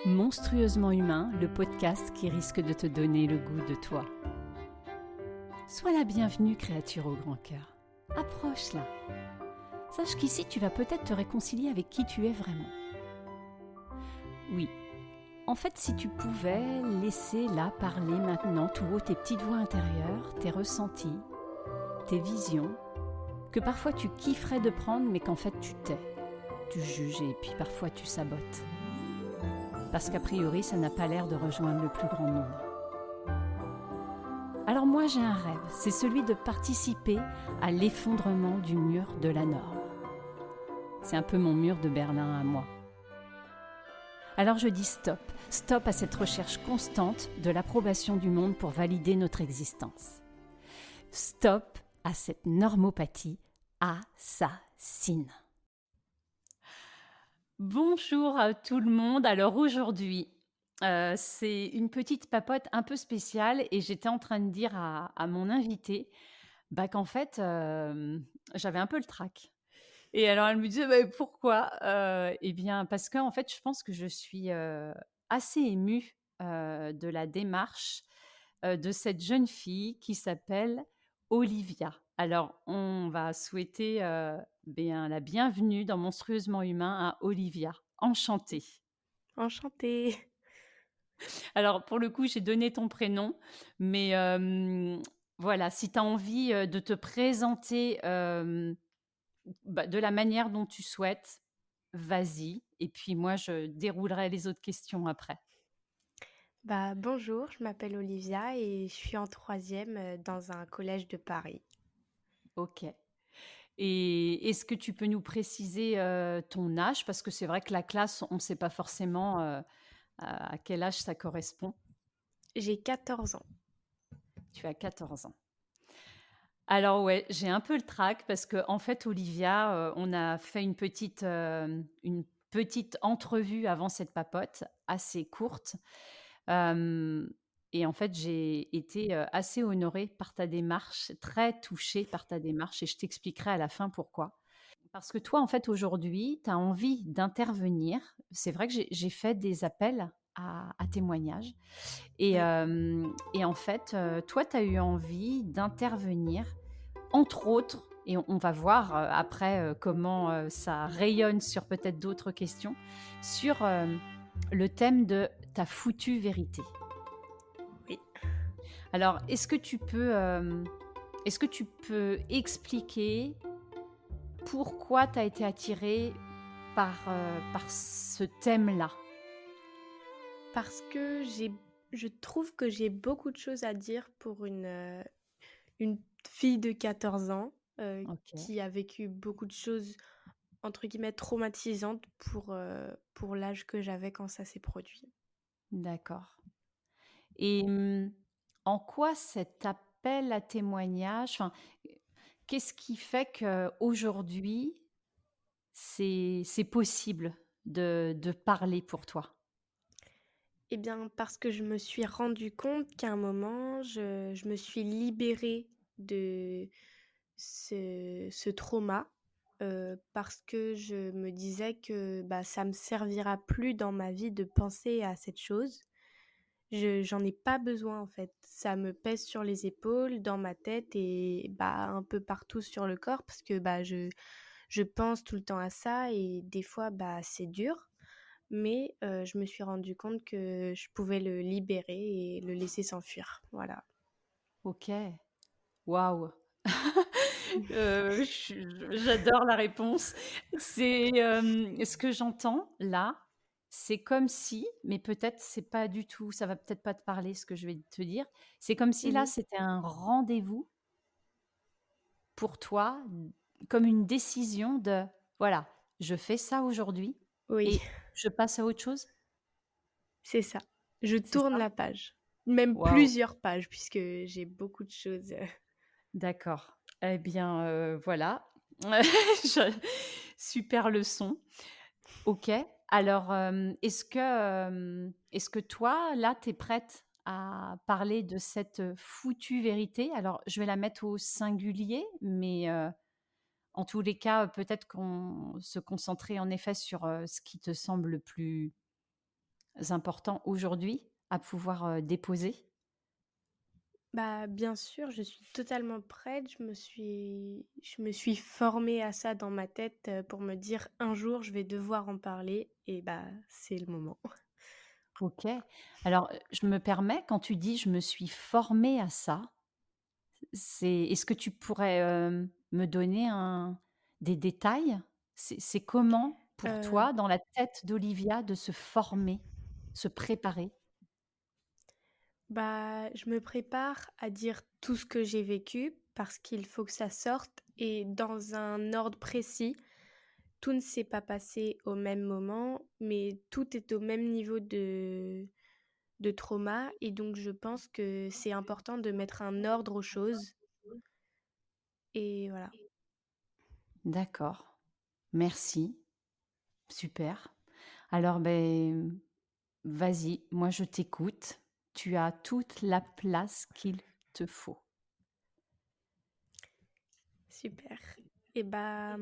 Monstrueusement humain, le podcast qui risque de te donner le goût de toi. Sois la bienvenue, créature au grand cœur. Approche-la. Sache qu'ici, tu vas peut-être te réconcilier avec qui tu es vraiment. Oui, en fait, si tu pouvais laisser là parler maintenant tout haut tes petites voix intérieures, tes ressentis, tes visions, que parfois tu kifferais de prendre, mais qu'en fait tu tais, tu juges et puis parfois tu sabotes. Parce qu'a priori, ça n'a pas l'air de rejoindre le plus grand nombre. Alors moi, j'ai un rêve, c'est celui de participer à l'effondrement du mur de la norme. C'est un peu mon mur de Berlin à moi. Alors je dis stop, stop à cette recherche constante de l'approbation du monde pour valider notre existence. Stop à cette normopathie assassine. Bonjour à tout le monde. Alors aujourd'hui, c'est une petite papote un peu spéciale et j'étais en train de dire à mon invité qu'en fait, j'avais un peu le trac. Et alors elle me disait: «Beh, pourquoi?» Eh bien parce qu'en fait, je pense que je suis, assez émue, de la démarche, de cette jeune fille qui s'appelle Olivia. Alors on va souhaiter, bien la bienvenue dans Monstrueusement humain à Olivia. Enchantée. Enchantée. Alors pour le coup, j'ai donné ton prénom, mais voilà, si tu as envie, de te présenter, de la manière dont tu souhaites, vas-y et puis moi je déroulerai les autres questions après. Bonjour, je m'appelle Olivia et je suis en troisième dans un collège de Paris. OK, et est-ce que tu peux nous préciser, ton âge? Parce que c'est vrai que la classe, on ne sait pas forcément, à quel âge ça correspond. J'ai 14 ans. Tu as 14 ans. Alors ouais, j'ai un peu le trac parce qu'en fait, Olivia, on a fait une petite entrevue avant cette papote, assez courte. Hem Et en fait, j'ai été, assez honorée par ta démarche, très touchée par ta démarche et je t'expliquerai à la fin pourquoi. Parce que toi, en fait, aujourd'hui, tu as envie d'intervenir. C'est vrai que j'ai fait des appels à témoignages Oui. et en fait, toi, tu as eu envie d'intervenir, entre autres et on va voir, après, comment, ça rayonne sur peut-être d'autres questions, sur, le thème de ta foutue vérité. Oui. Alors, est-ce que tu peux expliquer pourquoi tu as été attirée par ce thème-là? Parce que je trouve que j'ai beaucoup de choses à dire pour une fille de 14 ans OK, qui a vécu beaucoup de choses, entre guillemets, traumatisantes pour l'âge que j'avais quand ça s'est produit. d'accord, et en quoi cet appel à témoignage, enfin, qu'est-ce qui fait qu'aujourd'hui, c'est possible de parler pour toi? Eh bien, parce que je me suis rendu compte qu'à un moment, je me suis libérée de ce trauma, parce que je me disais que, ça me servira plus dans ma vie de penser à cette chose. J'en ai pas besoin, en fait. Ça me pèse sur les épaules, dans ma tête et un peu partout sur le corps parce que, je pense tout le temps à ça et des fois, c'est dur. Mais je me suis rendu compte que je pouvais le libérer et le laisser s'enfuir, voilà. OK, waouh! J'adore la réponse. Ce que j'entends là, c'est comme si, mais peut-être c'est pas du tout, ça va peut-être pas te parler ce que je vais te dire. C'est comme si là, Mmh. c'était un rendez-vous pour toi, comme une décision de: «Voilà, je fais ça aujourd'hui Oui, et je passe à autre chose». c'est ça. Je C'est tourne ça? la page, même Waouh! plusieurs pages puisque j'ai beaucoup de choses, D'accord. Eh bien, voilà. Je super leçon. OK. Alors, est-ce que toi, là, tu es prête à parler de cette, foutue vérité? Alors, je vais la mettre au singulier, mais, en tous les cas, peut-être qu'on se concentrer en effet sur, ce qui te semble le plus importants aujourd'hui à pouvoir, déposer? Bah, bien sûr, je suis totalement prête. Je me suis formée à ça dans ma tête, pour me dire: «Un jour, je vais devoir en parler» et bah, c'est le moment. OK. Alors, je me permets, quand tu dis: «Je me suis formée à ça», est-ce que tu pourrais, me donner des détails? C'est comment pour Heu, toi, dans la tête d'Olivia, de se former, se préparer? Bah, je me prépare à dire tout ce que j'ai vécu parce qu'il faut que ça sorte et dans un ordre précis. Tout ne s'est pas passé au même moment, mais tout est au même niveau de trauma et donc je pense que c'est important de mettre un ordre aux choses et voilà. D'accord, merci, super. Alors, beh, vas-y, moi je t'écoute. Tu as toute la place qu'il te faut. Super et bah,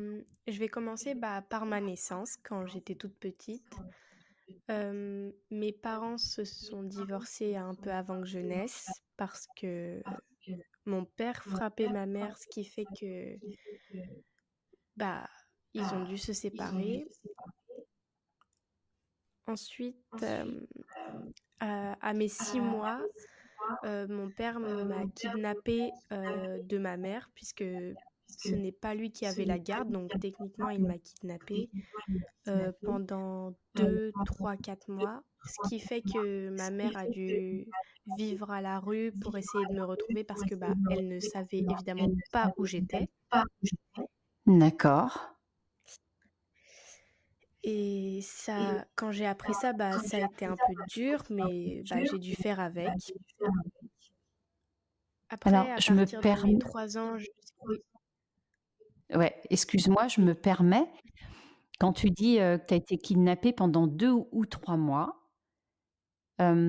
je vais commencer, bah, par ma naissance quand j'étais toute petite. Mes parents se sont divorcés un peu avant que je naisse parce que mon père frappait ma mère, ce qui fait que, bah, ils ont dû se séparer. Ensuite, à mes 6 mois, mon père m'a kidnappée, de ma mère puisque ce n'est pas lui qui avait la garde, donc techniquement il m'a kidnappée, pendant 2, 3, 4 mois. Ce qui fait que ma mère a dû vivre à la rue pour essayer de me retrouver parce que, bah, elle ne savait évidemment pas où j'étais D'accord. et ça quand j'ai appris ça, bah, ça a été un peu dur mais, bah, j'ai dû faire avec. Après, Alors à je me partir de mes permets 3 ans, oui. ouais, excuse-moi, je me permets, quand tu dis, que tu as été kidnappée pendant 2 ou 3 mois,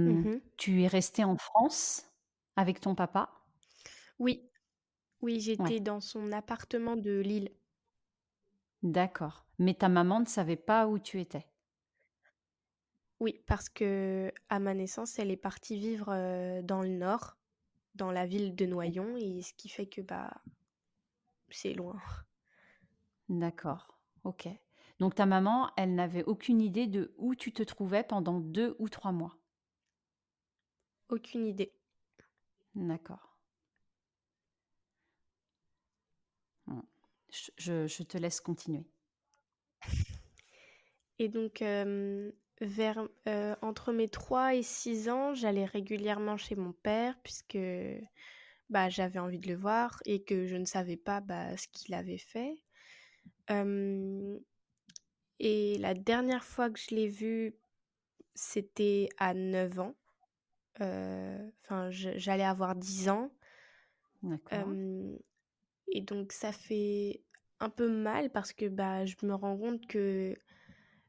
Mmh. tu es restée en France avec ton papa? Oui, oui, Ouais, j'étais dans son appartement de Lille. d'accord. Mais ta maman ne savait pas où tu étais? Oui, parce qu'à ma naissance, elle est partie vivre, dans le nord, dans la ville de Noyon et ce qui fait que, bah, c'est loin. D'accord, OK. Donc ta maman, elle n'avait aucune idée de où tu te trouvais pendant 2 ou 3 mois? Aucune idée. D'accord. Mmh. Je te laisse continuer. Et donc, vers, entre mes 3 et 6 ans, j'allais régulièrement chez mon père puisque, bah, j'avais envie de le voir et que je ne savais pas, bah, ce qu'il avait fait. Hem Et la dernière fois que je l'ai vu, c'était à 9 ans. Enfin, j'allais avoir 10 ans. D'accord, Hem Et donc ça fait un peu mal parce que, bah, je me rends compte que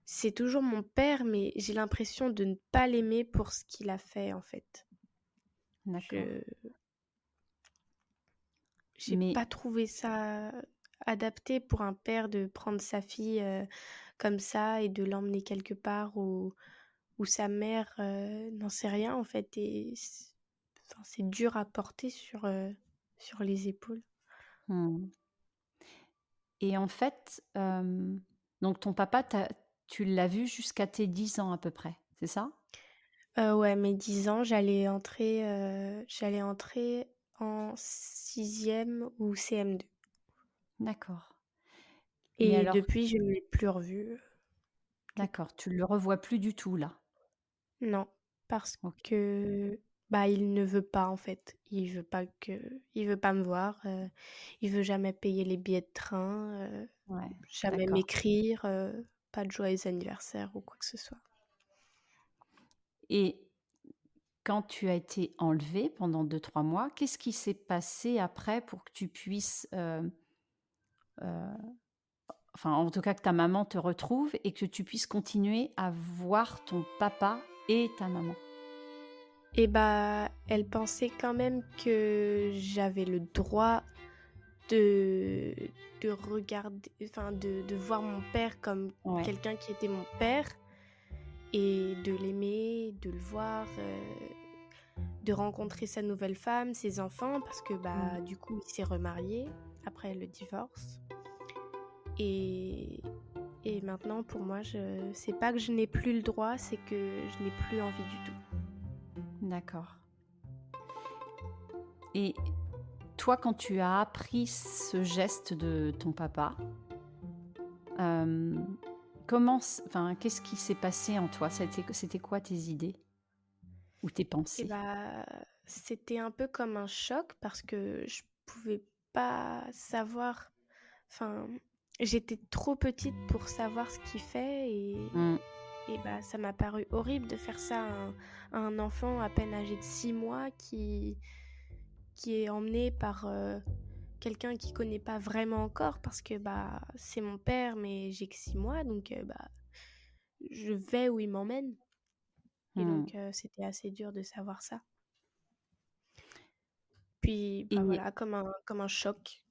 c'est toujours mon père, mais j'ai l'impression de ne pas l'aimer pour ce qu'il a fait, en fait. d'accord. Je J'ai Mais pas trouvé ça adapté pour un père de prendre sa fille, comme ça et de l'emmener quelque part où sa mère, n'en sait rien, en fait et enfin, c'est dur à porter sur les épaules. mmh et en fait, donc ton papa, tu l'as vu jusqu'à tes 10 ans à peu près, c'est ça? Ouais, mes 10 ans, j'allais entrer en sixième ou CM2 D'accord. Mais et alors depuis, je ne l'ai plus revu, depuis. d'accord, tu le revois plus du tout là? Non, parce OK, que, bah, il ne veut pas, en fait. Il veut pas me voir, il veut jamais payer les billets de train, ouais, jamais d'accord m'écrire, pas de joyeux anniversaire ou quoi que ce soit. et quand tu as été enlevée pendant 2 3 mois, qu'est-ce qui s'est passé après pour que tu puisses, heu, enfin, en tout cas, que ta maman te retrouve et que tu puisses continuer à voir ton papa et ta maman? Et bah, elle pensait quand même que j'avais le droit de de regarder enfin de voir mon père comme Ouais, quelqu'un qui était mon père et de l'aimer, de le voir, de rencontrer sa nouvelle femme, ses enfants, parce que Mmh. du coup, il s'est remarié après le divorce. Et, et maintenant, pour moi, c'est pas que je n'ai plus le droit, c'est que je n'ai plus envie du tout. D'accord. Et toi, quand tu as appris ce geste de ton papa, hem, qu'est-ce qui s'est passé en toi? C'était quoi tes idées ou tes Et pensées? c'était un peu comme un choc parce que je pouvais pas savoir. Enfin, j'étais trop petite pour savoir ce qu'il fait Mmh. et ça m'a paru horrible de faire ça à un enfant à peine âgé de 6 mois qui est emmené par, quelqu'un qu'il connaît pas vraiment encore parce que, c'est mon père, mais j'ai que 6 mois donc je vais où il m'emmène et Mmh. donc c'était assez dur de savoir ça. Puis, Et voilà, comme un choc.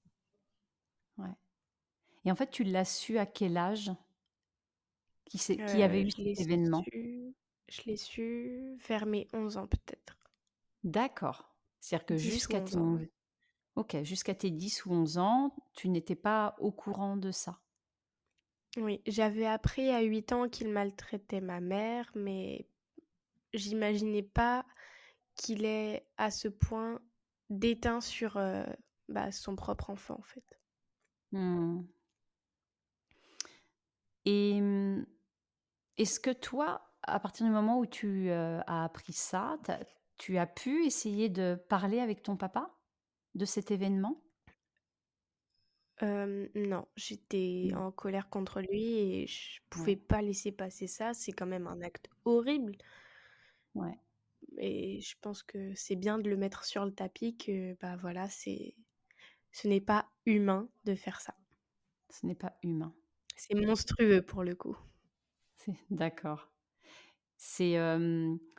ouais, et en fait, tu l'as su à quel âge qui avait eu Je l'ai cet événement? je l'ai su vers mes 11 ans peut-être. D'accord. C'est-à-dire que 10 ou 11 ans, ouais. jusqu'à tes 10 ou 11 ans, tu n'étais pas au courant de ça? Oui, j'avais appris à 8 ans qu'il maltraitait ma mère, mais j'imaginais pas qu'il est à ce point déteint sur, son propre enfant, en fait. Mmh. Et est-ce que toi, à partir du moment où as appris ça, tu as pu essayer de parler avec ton papa de cet événement? Non, j'étais Non. en colère contre lui et je pouvais Ouais, pas laisser passer ça. C'est quand même un acte horrible ouais, et je pense que c'est bien de le mettre sur le tapis que, voilà, ce n'est pas humain de faire ça. ce n'est pas humain. C'est monstrueux pour le coup. D'accord. C'est,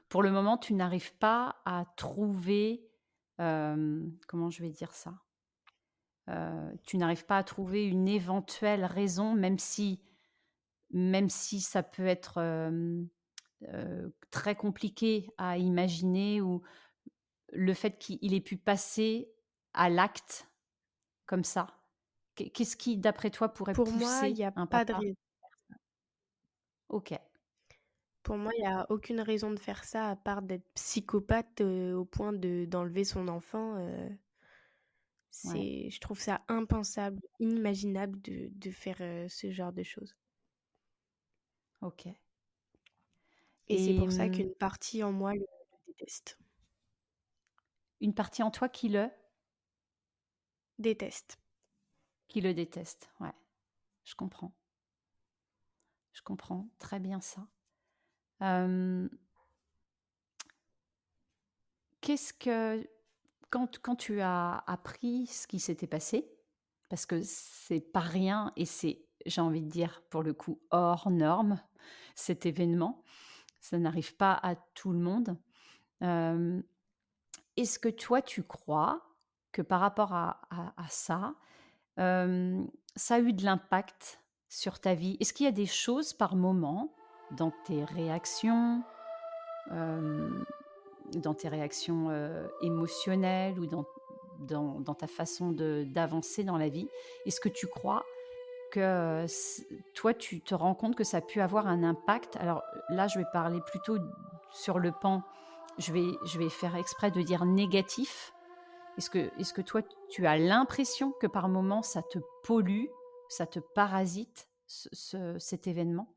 pour le moment, tu n'arrives pas à trouver, comment je vais dire ça? Tu n'arrives pas à trouver une éventuelle raison, même si ça peut être, très compliqué à imaginer, ou le fait qu'il ait pu passer à l'acte comme ça. Qu'est-ce qui, d'après toi, pourrait Pour moi, il pousser y a un pas de papa? raison. OK, Pour moi, il y a aucune raison de faire ça à part d'être psychopathe, au point de d'enlever son enfant, ouais, je trouve ça impensable, inimaginable de faire, ce genre de choses OK. et c'est Et pour ça qu'une partie en moi le déteste. une partie en toi Déteste. qui le déteste, ouais, je comprends. Je comprends très bien ça. Hem, qu'est-ce que quand tu as appris ce qui s'était passé, parce que c'est pas rien et c'est, j'ai envie de dire, pour le coup, hors norme, cet événement, ça n'arrive pas à tout le monde. Hem, est-ce que toi, tu crois que par rapport à ça, ça a eu de l'impact sur ta vie? Est-ce qu'il y a des choses par moment dans tes réactions, hem, émotionnelles, ou dans ta façon d'avancer dans la vie? Est-ce que tu crois que, toi, tu te rends compte que ça a pu avoir un impact? Alors là, je vais parler plutôt sur le pan, je vais faire exprès de dire négatif. Est-ce que toi, tu as l'impression que par moment, ça te pollue, ça te parasite, cet événement?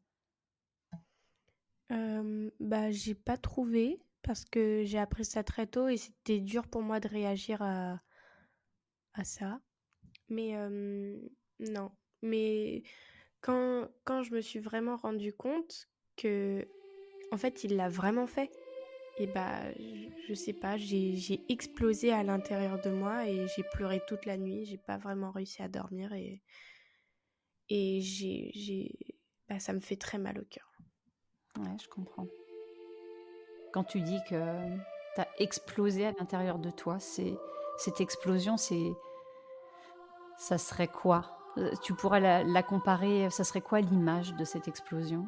J'ai pas trouvé parce que j'ai appris ça très tôt et c'était dur pour moi de réagir à ça. Mais non. Mais quand je me suis vraiment rendu compte que en fait, il l'a vraiment fait et je sais pas, j'ai explosé à l'intérieur de moi et j'ai pleuré toute la nuit. J'ai pas vraiment réussi à dormir et ça me fait très mal au cœur. Ouais, je comprends. Quand tu dis que tu as explosé à l'intérieur de toi, cette explosion, ça serait quoi? Tu pourrais la comparer, ça serait quoi l'image de cette explosion?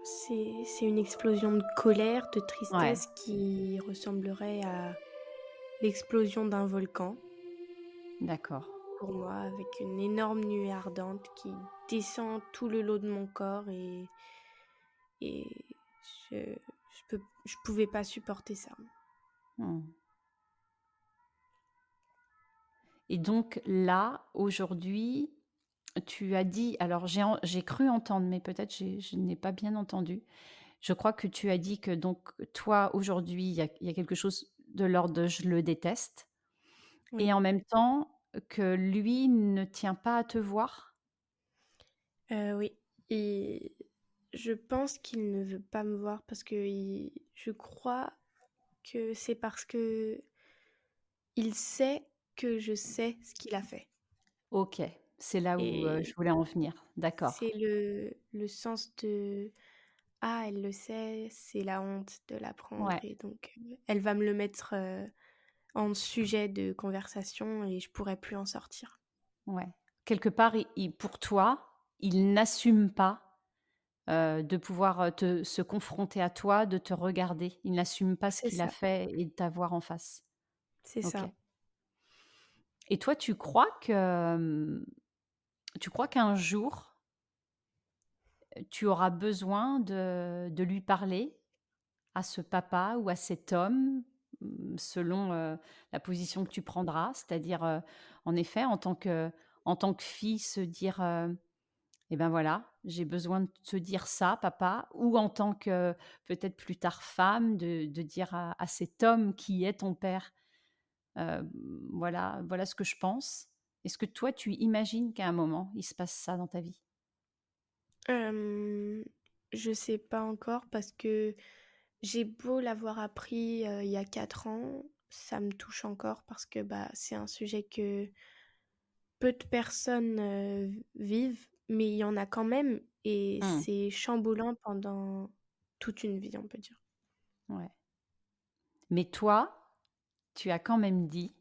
c'est une explosion de colère, de Ouais, tristesse qui ressemblerait à l'explosion d'un volcan d'accord. pour moi, avec une énorme nuée ardente qui descend tout le long de mon corps et je pouvais pas supporter ça. Mmh. Et donc là, aujourd'hui, tu as dit alors j'ai cru entendre, mais peut-être je n'ai pas bien entendu. Je crois que tu as dit que donc toi, aujourd'hui, il y a quelque chose de l'ordre de «je le déteste» Oui, et en même temps que lui ne tient pas à te voir? oui et je pense qu'il ne veut pas me voir parce je crois que c'est parce que il sait que je sais ce qu'il a fait OK, c'est là où, je et voulais en venir. c'est D'accord. le sens de: «Ah, elle le sait, c'est la honte de l'apprendre» Ouais, et donc elle va me le mettre, en sujet de conversation et je pourrai plus en sortir. ouais. Quelque part, il pour toi, il n'assume pas, de pouvoir, te se confronter à toi, de te regarder. Il n'assume pas ce C'est qu'il a ça, fait et de t'avoir en face. c'est OK. ça. Et toi, tu crois qu'un jour, tu auras besoin de lui parler à ce papa ou à cet homme, selon, la position que tu prendras? C'est-à-dire, en effet, en tant que fille, se dire, «Et ben, voilà, j'ai besoin de te dire ça papa», ou en tant que, peut-être plus tard femme, de dire à cet homme qui est ton père: «Heu, voilà ce que je pense». Est-ce que toi, tu imagines qu'à un moment, il se passe ça dans ta vie? Hem, je sais pas encore parce que j'ai beau l'avoir appris, il y a 4 ans, ça me touche encore parce que, bah, c'est un sujet que peu de personnes, vivent, mais il y en a quand même et Mmh, c'est chamboulant pendant toute une vie, on peut dire. ouais. Mais toi, tu as quand même dit,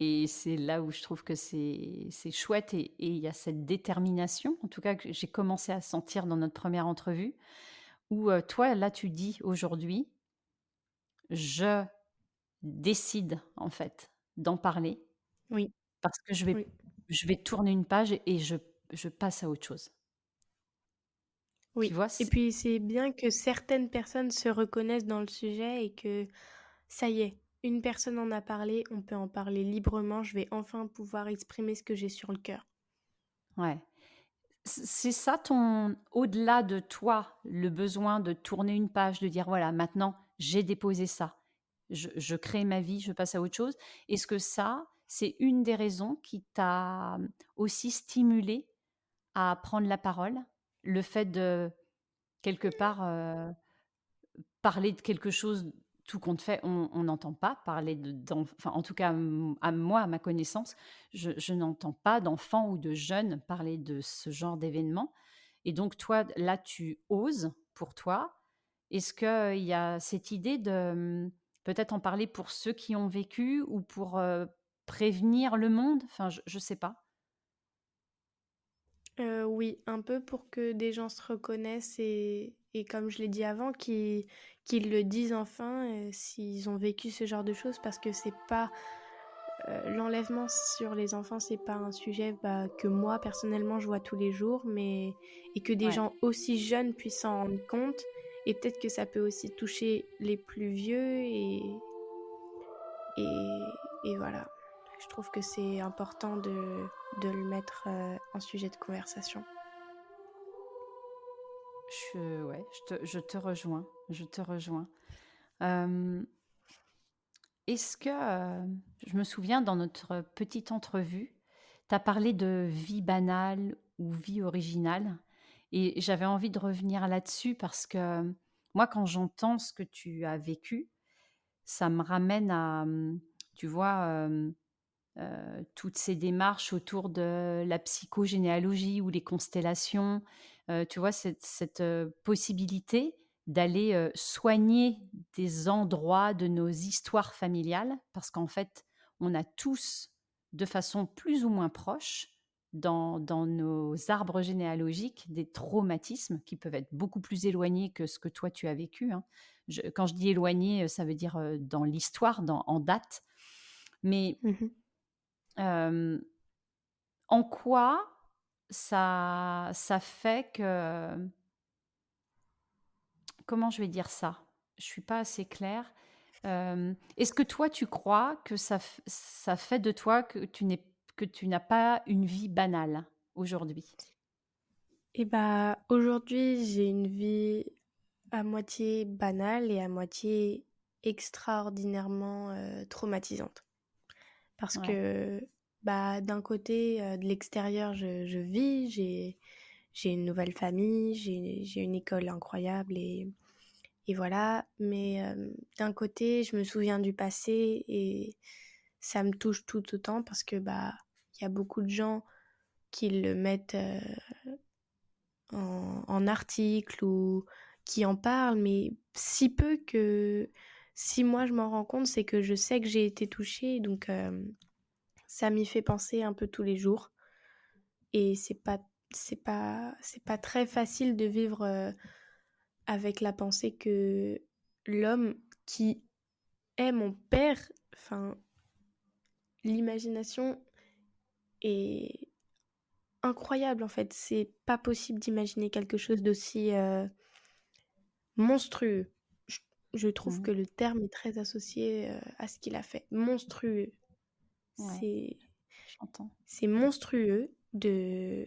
et c'est là où je trouve que c'est chouette, et il y a cette détermination, en tout cas que j'ai commencé à sentir dans notre première entrevue, où, toi, là, tu dis aujourd'hui: «Je décide, en fait, d'en parler Oui, parce que oui, je vais tourner une page et je passe à autre chose». Tu oui vois? et C'est puis c'est bien que certaines personnes se reconnaissent dans le sujet et que ça y est, une personne en a parlé, on peut en parler librement, je vais enfin pouvoir exprimer ce que j'ai sur le cœur. ouais. C'est ça ton au-delà de toi, le besoin de tourner une page, de dire: «Voilà, maintenant j'ai déposé ça. Je crée ma vie, je passe à autre chose». Est-ce que ça, c'est une des raisons qui t'a, aussi stimulé à prendre la parole? Le fait de, quelque part, parler de quelque chose tout compte fait, on n'entend pas parler enfin, en tout cas, à moi, à ma connaissance, je n'entends pas d'enfants ou de jeunes parler de ce genre d'événement, et donc toi, là, tu oses pour toi. Est-ce qu'il y a cette idée de, peut-être en parler pour ceux qui ont vécu, ou pour, prévenir le monde? Enfin, je sais pas. Oui, un peu pour que des gens se reconnaissent et comme je l'ai dit avant, qu'ils le disent enfin, s'ils ont vécu ce genre de choses parce que c'est pas, l'enlèvement sur les enfants, c'est pas un sujet, bah, que moi personnellement je vois tous les jours, mais et que des Ouais. gens aussi jeunes puissent s'en rendre compte et peut-être que ça peut aussi toucher les plus vieux et voilà. Je trouve que c'est important de le mettre, en sujet de conversation. Ouais, je te rejoins, je te rejoins. Hem Est-ce que, je me souviens dans notre petite entrevue, tu as parlé de vie banale ou vie originale, et j'avais envie de revenir là-dessus parce que, moi, quand j'entends ce que tu as vécu, ça me ramène à, tu vois, toutes ces démarches autour de la psychogénéalogie ou les constellations, tu vois? Cette, possibilité d'aller, soigner des endroits de nos histoires familiales, parce qu'en fait, on a tous, de façon plus ou moins proche, dans nos arbres généalogiques des traumatismes qui peuvent être beaucoup plus éloignés que ce que toi tu as vécu, hein. Quand je dis éloigné, ça veut dire, dans l'histoire, en date. Mais, Mmh. hem, en quoi ça fait que comment je vais dire ça? Je suis pas assez claire. Est-ce que toi tu crois que ça fait de toi que tu n'as pas une vie banale aujourd'hui? Et bah, aujourd'hui, j'ai une vie à moitié banale et à moitié extraordinairement, traumatisante. Parce Ouais. que, bah, d'un côté, de l'extérieur, je vis, j'ai une nouvelle famille, j'ai une école incroyable et voilà. Mais, d'un côté, je me souviens du passé et ça me touche tout autant parce que, bah, il y a beaucoup de gens qui le mettent, en article ou qui en parlent, mais si peu que si moi je m'en rends compte, c'est que je sais que j'ai été touchée donc ça m'y fait penser un peu tous les jours et c'est pas très facile de vivre, avec la pensée que l'homme qui est mon père, enfin, l'imagination est incroyable, en fait. C'est pas possible d'imaginer quelque chose d'aussi, monstrueux. Je je trouve Mmh. que le terme est très associé, à ce qu'il a fait. Monstrueux. Ouais, C'est j'entends. c'est monstrueux de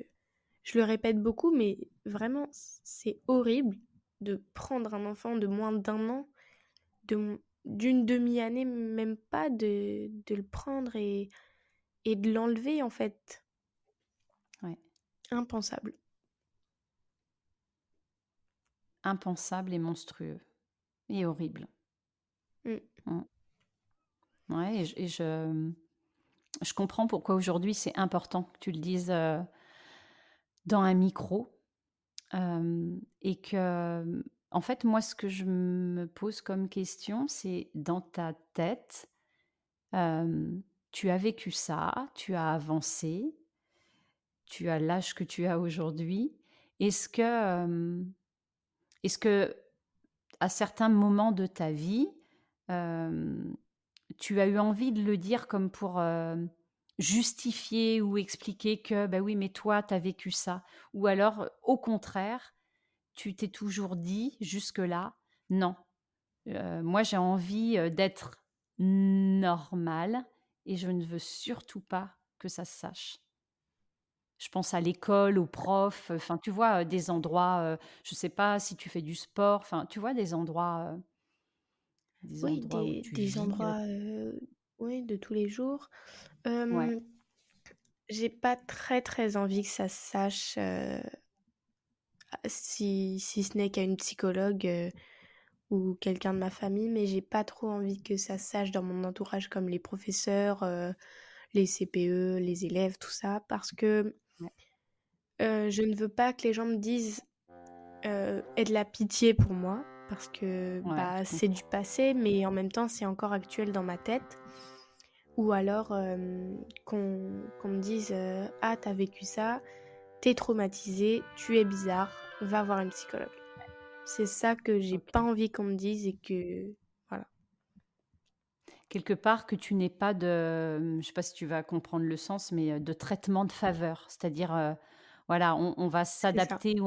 je le répète beaucoup, mais vraiment c'est horrible de prendre un enfant de moins d'1 an, d'une demi-année, même pas, de le prendre et de l'enlever, en fait. Ouais. Impensable. Impensable et monstrueux et horrible. Mmh. Mmh. Ouais je comprends pourquoi aujourd'hui c'est important que tu le dises, dans un micro, et que, en fait, moi, ce que je me pose comme question, c'est dans ta tête, tu as vécu ça, tu as avancé, tu as l'âge que tu as aujourd'hui. Est-ce que, est-ce que à certains moments de ta vie, hem, tu as eu envie de le dire comme pour, justifier ou expliquer que, bah, oui, mais toi, tu as vécu ça? Ou alors, au contraire, tu t'es toujours dit jusque-là: «Non, moi j'ai envie, d'être normale et je ne veux surtout pas que ça se sache». Je pense à l'école, aux profs, enfin, tu vois, des endroits, je sais pas si tu fais du sport, enfin, tu vois, des Oui, endroits où des tu des vis, endroits, oui, de tous les jours. ouais, Hem, j'ai pas très, très envie que ça se sache, si ce n'est qu'à une psychologue, ou quelqu'un de ma famille, mais j'ai pas trop envie que ça se sache dans mon entourage comme les professeurs, les CPE, les élèves, tout ça, parce que, ouais, je ne veux pas que les gens me disent, aient de la pitié pour moi parce que, ouais, je bah, c'est du comprends. passé, mais en même temps, c'est encore actuel dans ma tête. Ou alors, qu'on me dise, «Ah, t'as vécu ça, t'es traumatisé, tu es bizarre, va voir une psychologue». C'est ça que j'ai pas OK. envie qu'on me dise et que voilà. Quelque part que tu n'aies pas de, je sais pas si tu vas comprendre le sens, mais, de traitement de faveur. C'est-à-dire, voilà, on va C'est ça. s'adapter ou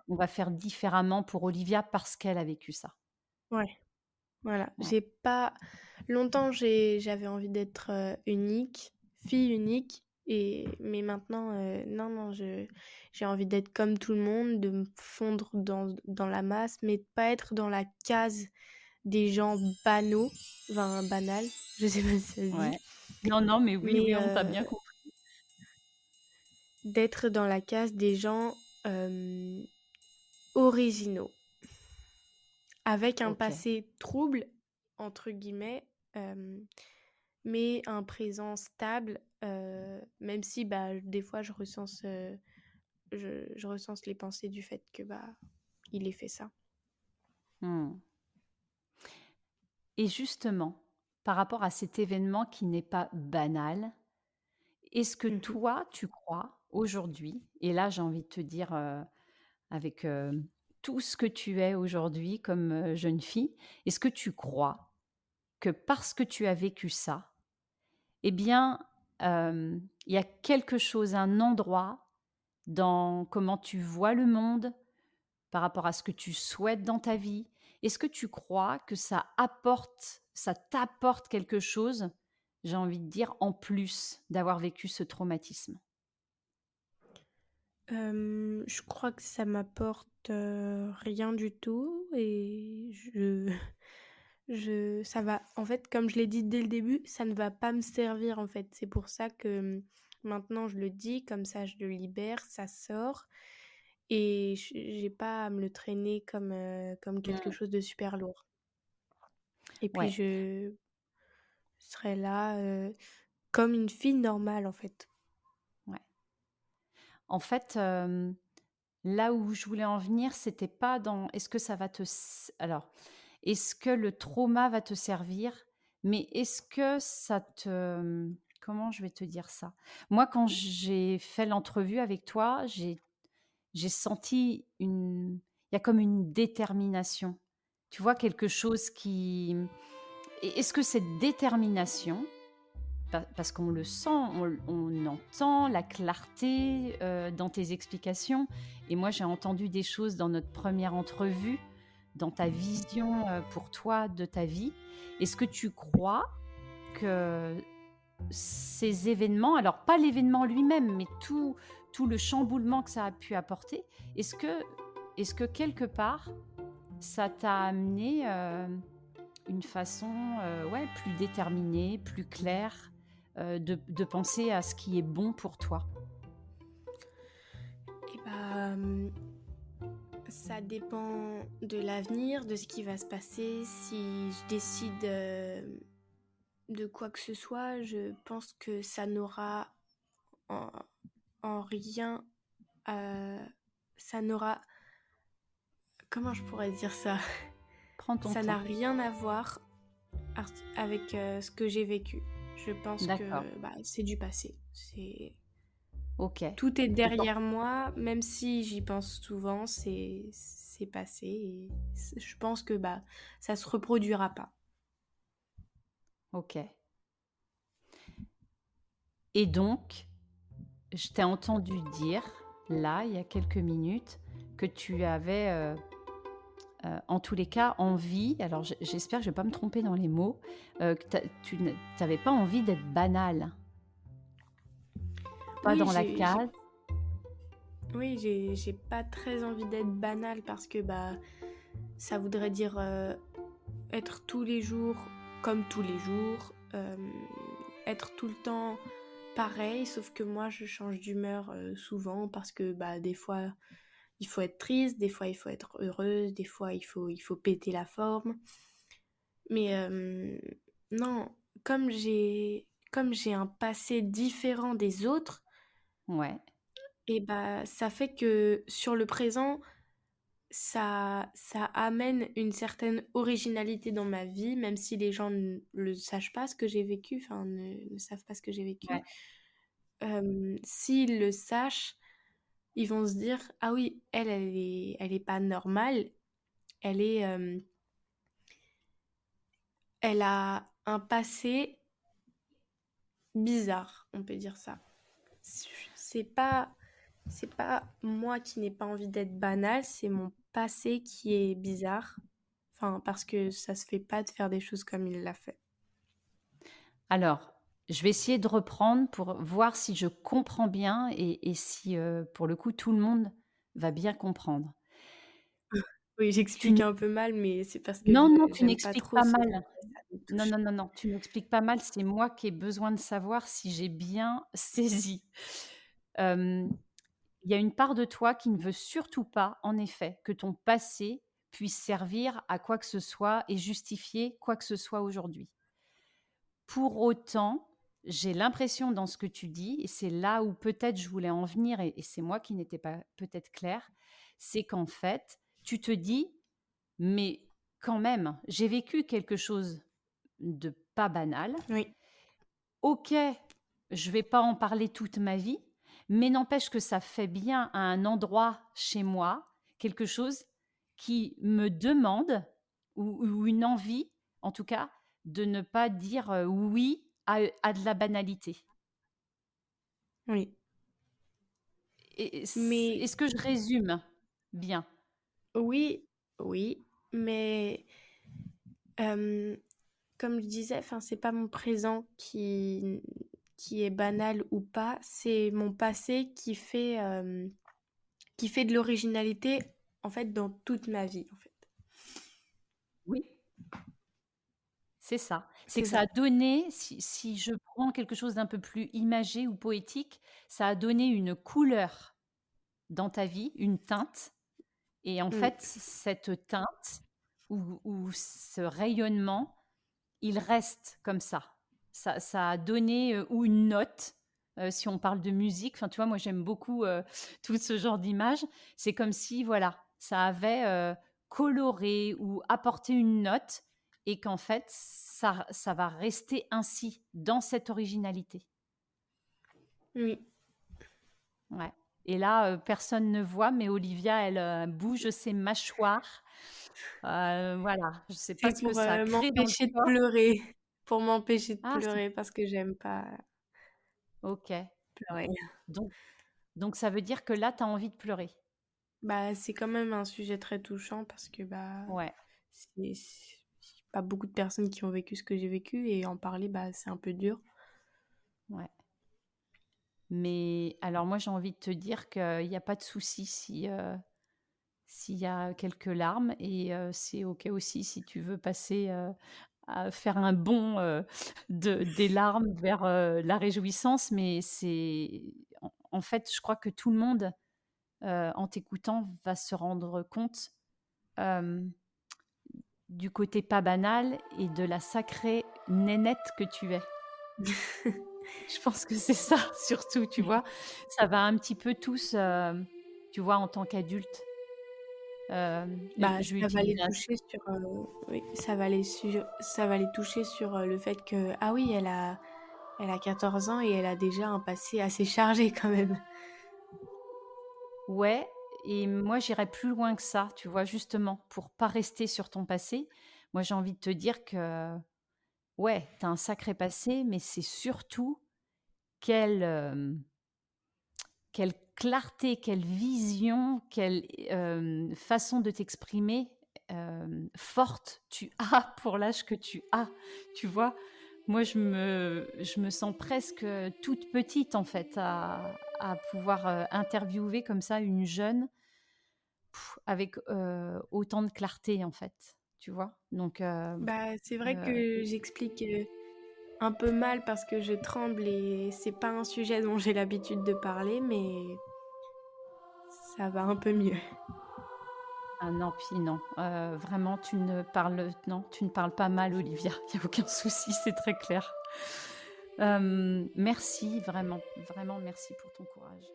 on va faire différemment pour Olivia parce qu'elle a vécu ça. Ouais, voilà. Ouais, J'ai pas longtemps j'avais envie d'être, unique, fille unique mais maintenant, non, non, j'ai envie d'être comme tout le monde, de me fondre dans la masse, mais de pas être dans la case des gens banaux, enfin banals, je sais pas si ça se dit, ouais. Non, non, mais oui, mais oui, on t'a bien compris. d'être dans la case des gens, hem, originaux, avec un OK. passé «trouble» entre guillemets, mais un présent stable, même si, bah, des fois je recense les pensées du fait que, bah, il ait fait ça. Mmh. Et justement, par rapport à cet événement qui n'est pas banal, est-ce que Mmh mh. toi, tu crois aujourd'hui, et là, j'ai envie de te dire, avec, tout ce que tu es aujourd'hui comme, jeune fille, est-ce que tu crois que parce que tu as vécu ça, eh bien, il y a quelque chose, un endroit dans comment tu vois le monde, par rapport à ce que tu souhaites dans ta vie? Est-ce que tu crois que ça t'apporte quelque chose, j'ai envie de dire, en plus d'avoir vécu ce traumatisme? Je crois que ça m'apporte, rien du tout et je ça va en fait, comme je l'ai dit dès le début, ça ne va pas me servir, en fait. C'est pour ça que, maintenant je le dis, comme ça je le libère, ça sort et j'ai pas à me le traîner comme quelque Mmh. chose de super lourd et puis Ouais, je serai là, comme une fille normale, en fait. ouais. En fait, là où je voulais en venir, c'était pas dans est-ce que ça va te s alors, est-ce que le trauma va te servir? Mais est-ce que ça te, comment je vais te dire ça? Moi, quand j'ai fait l'entrevue avec toi, j'ai senti il y a comme une détermination. Tu vois? Quelque chose qui, est-ce que cette détermination, parce qu'on le sent, on entend la clarté, dans tes explications, et moi j'ai entendu des choses dans notre première entrevue, dans ta vision, pour toi de ta vie. Est-ce que tu crois que ces événements, alors pas l'événement lui-même, mais tout le chamboulement que ça a pu apporter, est-ce que quelque part, ça t'a amené, une façon, ouais, plus déterminée, plus claire, de penser à ce qui est bon pour toi? Et bah, ça dépend de l'avenir, de ce qui va se passer. Si je décide, de quoi que ce soit, je pense que ça n'aura en en rien, heu, ça n'aura comment je pourrais dire ça? Prends ton Ça n'a temps. rien à voir avec, ce que j'ai vécu. Je pense D'accord, que, bah, c'est du passé. C'est OK. tout est Et pour derrière moi, même si j'y pense souvent, c'est passé et je pense que, bah, ça se reproduira pas. OK, et donc, je t'ai entendu dire, là, il y a quelques minutes, que tu avais, en tous les cas, envie, alors j'espère que je vais pas me tromper dans les mots, que tu n'avais pas envie d'être banale, pas Oui, dans la case. j'ai pas très envie d'être banale parce que, bah, ça voudrait dire, être tous les jours comme tous les jours, être tout le temps pareil, sauf que moi je change d'humeur, souvent parce que, bah, des fois il faut être triste, des fois il faut être heureuse, des fois il faut péter la forme. Mais, non, comme j'ai un passé différent des autres Ouais, et bah, ça fait que sur le présent, ça amène une certaine originalité dans ma vie, même si les gens ne le sachent pas ce que j'ai vécu, enfin ne savent pas ce que j'ai vécu. ouais. S'ils le sachent, ils vont se dire: «Ah oui, elle est pas normale, elle est, elle a un passé bizarre», on peut dire ça. C'est pas c'est pas moi qui n'ai pas envie d'être banale, c'est mon passé qui est bizarre. Enfin, parce que ça se fait pas de faire des choses comme il l'a fait. Alors, je vais essayer de reprendre pour voir si je comprends bien, et si, pour le coup, tout le monde va bien comprendre. Oui, Tu j'explique n un peu mal, mais c'est parce que Non, non, tu j'aime pas n'expliques trop pas ce mal. ça me Non, touche. non, non, non, tu n'expliques pas mal, c'est moi qui ai besoin de savoir si j'ai bien saisi. Hem, il y a une part de toi qui ne veut surtout pas, en effet, que ton passé puisse servir à quoi que ce soit et justifier quoi que ce soit aujourd'hui. Pour autant, j'ai l'impression dans ce que tu dis, et c'est là où peut-être je voulais en venir, et c'est moi qui n'étais pas peut-être claire, c'est qu'en fait, tu te dis: «Mais quand même, j'ai vécu quelque chose de pas banal. Oui, OK, je vais pas en parler toute ma vie, mais n'empêche que ça fait bien à un endroit chez moi, quelque chose qui me demande ou une envie, en tout cas, de ne pas dire, oui à de la banalité. Oui. Mais Est-ce que je résume bien? oui, oui, mais hem, comme je disais, enfin, c'est pas mon présent qui est banal ou pas, c'est mon passé qui fait de l'originalité, en fait, dans toute ma vie, en fait. Oui. C'est ça. C'est C'est que ça ça. a donné, si je prends quelque chose d'un peu plus imagé ou poétique, ça a donné une couleur dans ta vie, une teinte et en Mmh. fait, cette teinte ou ce rayonnement, il reste comme ça. Ça a donné, ou une note, si on parle de musique, enfin, tu vois, moi, j'aime beaucoup, tout ce genre d'images. C'est comme si, voilà, ça avait, coloré ou apporté une note et qu'en fait, ça va rester ainsi, dans cette originalité. Oui. Ouais et là, personne ne voit, mais Olivia, elle, bouge ses mâchoires. Voilà, je ne sais pas C'est ce que pour, ça crée dans le m'empêcher de corps. pleurer, pour m'empêcher de Ah, c'est pleurer parce que j'aime pas OK. pleurer. Donc donc ça veut dire que là, tu as envie de pleurer? Bah, c'est quand même un sujet très touchant parce que, bah, Ouais, c'est pas beaucoup de personnes qui ont vécu ce que j'ai vécu et en parler, bah, c'est un peu dur. ouais. Mais alors moi, j'ai envie de te dire qu'il y a pas de souci si, s'il y a quelques larmes et c'est OK aussi si tu veux passer, à faire un bond, des larmes vers, la réjouissance. Mais c'est en fait, je crois que tout le monde, en t'écoutant, va se rendre compte, hem, du côté pas banal et de la sacrée nénette que tu es. Je pense que c'est ça surtout, tu vois? Ça va un petit peu tous, tu vois, en tant qu'adulte, Bah, je vais ça va les utiliser un toucher sur, oui, ça va les toucher sur, le fait que, ah oui, elle a 14 ans et elle a déjà un passé assez chargé quand même. ouais et moi j'irais plus loin que ça, tu vois? Justement, pour pas rester sur ton passé. Moi, j'ai envie de te dire que, ouais, tu as un sacré passé, mais c'est surtout quelle, quelle clarté, quelle vision, quelle, façon de t'exprimer, forte tu as pour l'âge que tu as, tu vois? Moi, je me sens presque, toute petite, en fait, à pouvoir, interviewer comme ça une jeune, avec, autant de clarté, en fait, tu vois? Donc Bah, c'est vrai heu, que j'explique, un peu mal parce que je tremble et c'est pas un sujet dont j'ai l'habitude de parler, mais ça va un peu mieux. ah non, puis non, vraiment tu ne parles pas mal, Olivia, il y a aucun souci, c'est très clair. Merci vraiment, vraiment merci pour ton courage.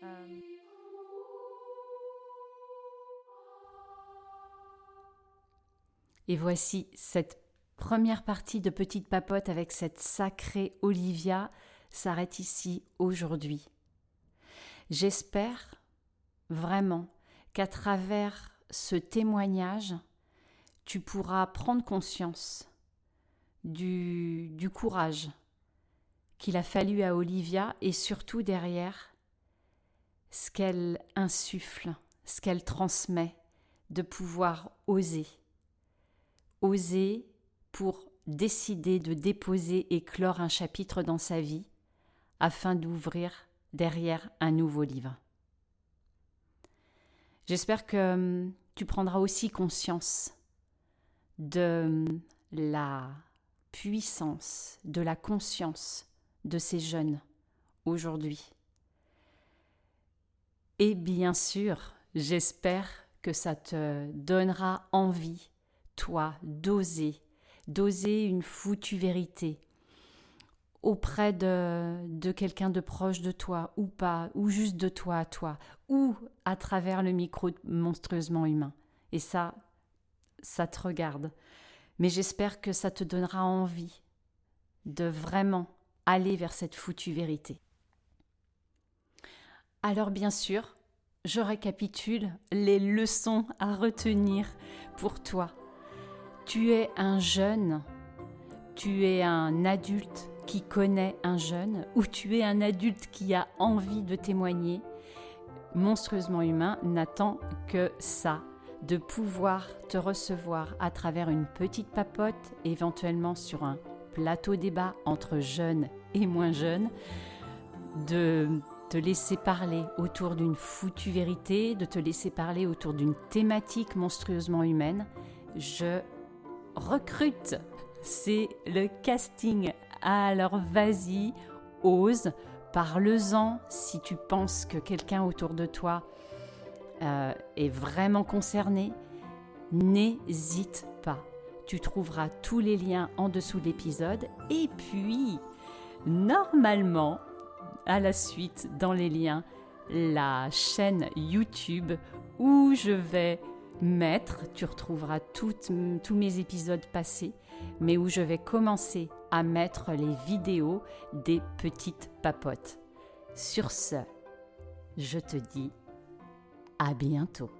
Hem Et voici cette première partie de Petite Papote avec cette sacrée Olivia s'arrête ici aujourd'hui. J'espère vraiment qu'à travers ce témoignage, tu pourras prendre conscience du courage qu'il a fallu à Olivia et surtout derrière ce qu'elle insuffle, ce qu'elle transmet, de pouvoir oser. Oser pour décider de déposer et clore un chapitre dans sa vie afin d'ouvrir derrière un nouveau livre. J'espère que tu prendras aussi conscience de la puissance, de la conscience de ces jeunes aujourd'hui. Et bien sûr, j'espère que ça te donnera envie, toi, d'oser une foutue vérité auprès de quelqu'un de proche de toi ou pas, ou juste de toi à toi, ou à travers le micro monstrueusement humain. Et ça te regarde. Mais j'espère que ça te donnera envie de vraiment aller vers cette foutue vérité. Alors bien sûr, je récapitule les leçons à retenir pour toi. Tu es un jeune, tu es un adulte qui connaît un jeune, ou tu es un adulte qui a envie de témoigner. Monstrueusement humain n'attend que ça, de pouvoir te recevoir à travers une petite papote, éventuellement sur un plateau débat entre jeunes et moins jeunes, de te laisser parler autour d'une foutue vérité, de te laisser parler autour d'une thématique monstrueusement humaine. Je recrute, c'est le casting. Alors vas-y, ose, parle-en si tu penses que quelqu'un autour de toi est vraiment concerné. N'hésite pas. Tu trouveras tous les liens en dessous de l'épisode. Et puis, normalement, à la suite, dans les liens, la chaîne YouTube où je vais mettre, tu retrouveras tous mes épisodes passés, mais où je vais commencer à mettre les vidéos des petites papotes. Sur ce, je te dis à bientôt.